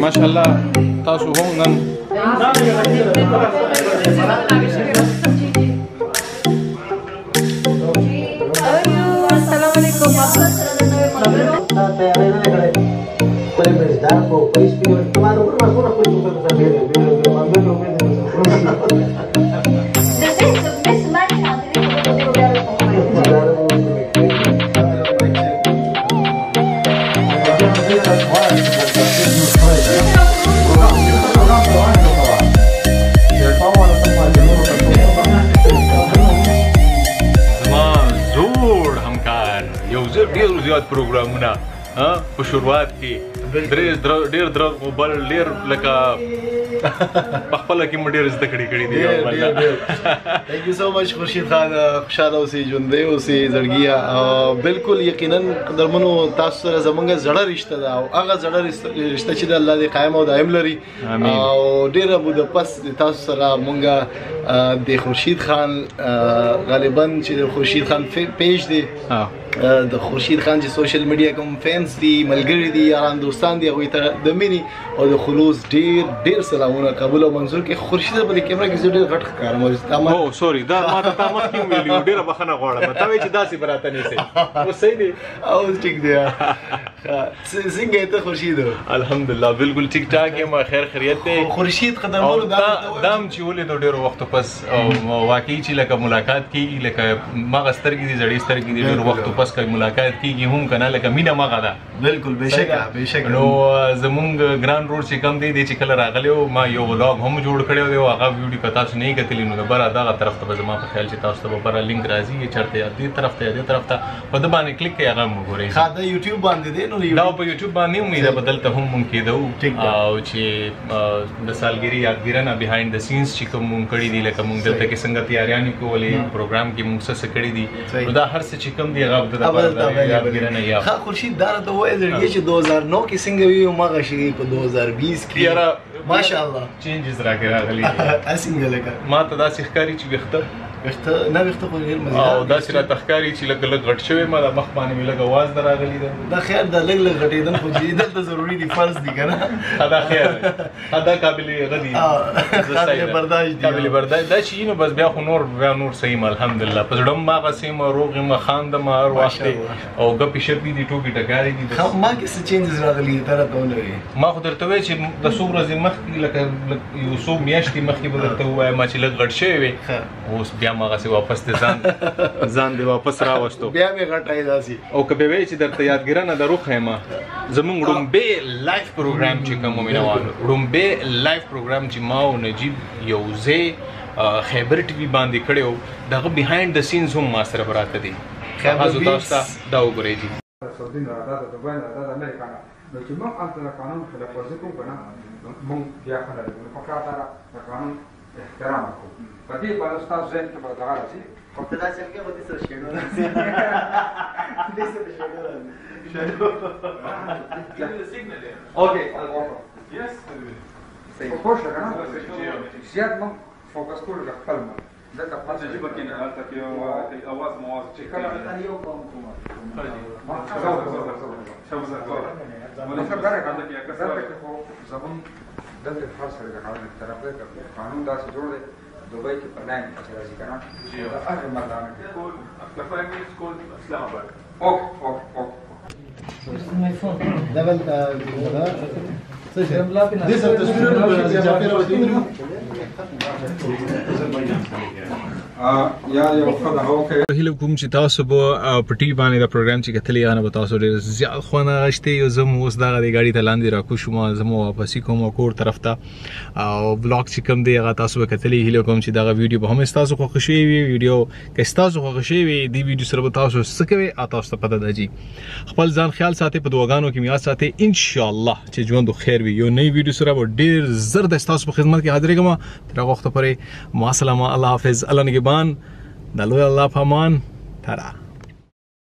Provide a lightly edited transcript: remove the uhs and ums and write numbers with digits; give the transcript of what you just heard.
माशाल्लाह तासु هم نن زیات پروګرامونه په شروعات کې ډېر درغ موبایل ډېر لکه په خپله کې مو ډېر زده کړي دي thank you so much Khurshid Khan خوشاله اوسئ ژوندی اوسئ زړګیه بالکل یقینا قدرمنو تاسو سره زمونږ زړه رشته ده او هغه زړه رشته چې د الله دې قایم او دایم لري او ډېره موده پس تاسو سره مونږ د خورشید خان غالبا چې د خورشید خان پیج دی د خورشید خان چې سوشل میډیا کوم فینس دي ملګري دي یاران دوستان دي هغوی ته د مینې او د خلوص ډېر سلامونه قبول او منظور کې خورشید په دې کیمره کې زه ډېر غټ ښکارم او سوري دا ما ته تا مخکې ویلي وو ډېره بخښنه غواړم ته وایې چې داسې به راته نیسئ اوس صحیح دی اوس ټیک دی څنګه یې ته خورشید الحمدلله بالکل ټیک ټاک یم خیر خیریت دی خورشید قدرمنو دام چې ولیدو ډېرو وختو پس واقعي چې لکه ملاقات کېږي لکه مغه سترګې دي زړې سترګې دي ډېرو وختو پس که ملاقات کېږي هم که نه لکه مینه مغه ده بالکل بېشکه نو زمونږ ګران روډ چې کوم دی چې کله راغلی و ما یو ولاګ هم جوړ کړی دی او هغه ویډیو که تاسو نه یې کتلي نو د بره دغه طرف ته به زما په خیال چې تاسو ته به بره لینک راځي چېرته یا دې طرف ته یا دې طرف ته په ده باندې کلیک کوئ هغه هم وګورئ ښه دا یوټیوب باندې دی نو دا په یوټیوب باندې هم دا به دلته هم مونږ کېدو او چې د سالګري یادګیرنه بهاینډ د سینس چې کوم مونږ کړي دي لکه مونږ دلته کې څنګه تیاریانې کولې پروګرام کې مونږ څه کړي دي نو دا هر څه چې کوم دي هغه د یادګیرنه یا ښه خورشید دا راته ووایه زړګیه چې 2009 کې څنګه وي هماغه شي په 2020 کې ماشاءالله چینجز راغلي څنګه لکه ما ته داسې ښکاري چې ویښته نه ویښته خو ډېر مزیدار او داسې راته ښکاري چې لږ غټ شوی ما د مخ باندې مې لږ اواز نه راغلی ده دا خیر دا لږ غټېدل خو چې دلته ضروري دي فرض دي که نه دا خیر دا قابل هغه دي قابل برداشت دي قابل برداشت دا چې نو بس بیا خو نور صحیح یم الحمدلله په زړه هم هغسې یم روغ یم خاندم هر وخت او ګپې شپې دي ټوکې ټکارې دي ما کې څه چینجز راغلي ته راته ولري ما خو درته وایي چې د څو ورځې مخکې لکه یو څو میاشتې مخکې به درته ووایم چې لږ غټ شوی وې اوس بیا هم هغسې واپس ځان دې واپس راوستو بیا مې غټای داسې او که به وایي چې درته یادګیرنه د روح یم زمونږ ړومبی لایف پروګرام چې کوم مینوالو ړومبی لایف پروګرام چې ما او نجیب یو ځای خیبر ټي وي باندې کړی و دغه بهاینډ د سینز هم ما سره به راته دي تاسو ته دا وګورئ جي سعودي نه دا د دوبۍ نه دا د امریکا نه نو چې موږ هلته د قانون خلاف ورزي کوو که نه موږ بیا خلک نو پکار ده د قانون احترام وکړو په دې باندې ستاسو ذهن کې به دغه راځي خو ته داسې هلکه به دې سره شیډو راځي دې سره شیډو راځي اوکې یس په پوه شوه که نه زیات موږ فوکس کولو د خپل ملک ځکه پس ژبه کې نه هلته کې اواز مواز چې کله یو قوم کومه زمون دلته خاص سره د قانون طرف دی قانون داسې جوړ دی دوبۍ کې په لاین کې راځي که نه د هغې مردانه کې اسلام آباد اوک هیله کوم چې تاسو به په ټي وي باندې دا پروګرام چې کتلی هغه به تاسو ډېر زیات خوند اخیستی یو زه هم اوس دغه د ګاډي ته لاندې راکوشم زه مو واپسي کوم کور طرف ته او بلاګ چې کوم دی هغه تاسو به کتلی هیله کوم چې دغه ویډیو به هم ستاسو خوښه شوې وي ویډیو که ستاسو خوښه شوې وي دې ویډیو سره به تاسو څه کوئ تاسو ته پته ده جي خپل ځان خیال ساتئ په دعاګانو کې مې یاد ساتئ انشاءالله چې ژوند خیر وي یو نوی ویډیو سره به ډېر زر د ستاسو په خدمت کې حاضرېږم تر هغه وخته پورې ما سلامه الله حافظ الله نگهبان د لوی الله په امان ترا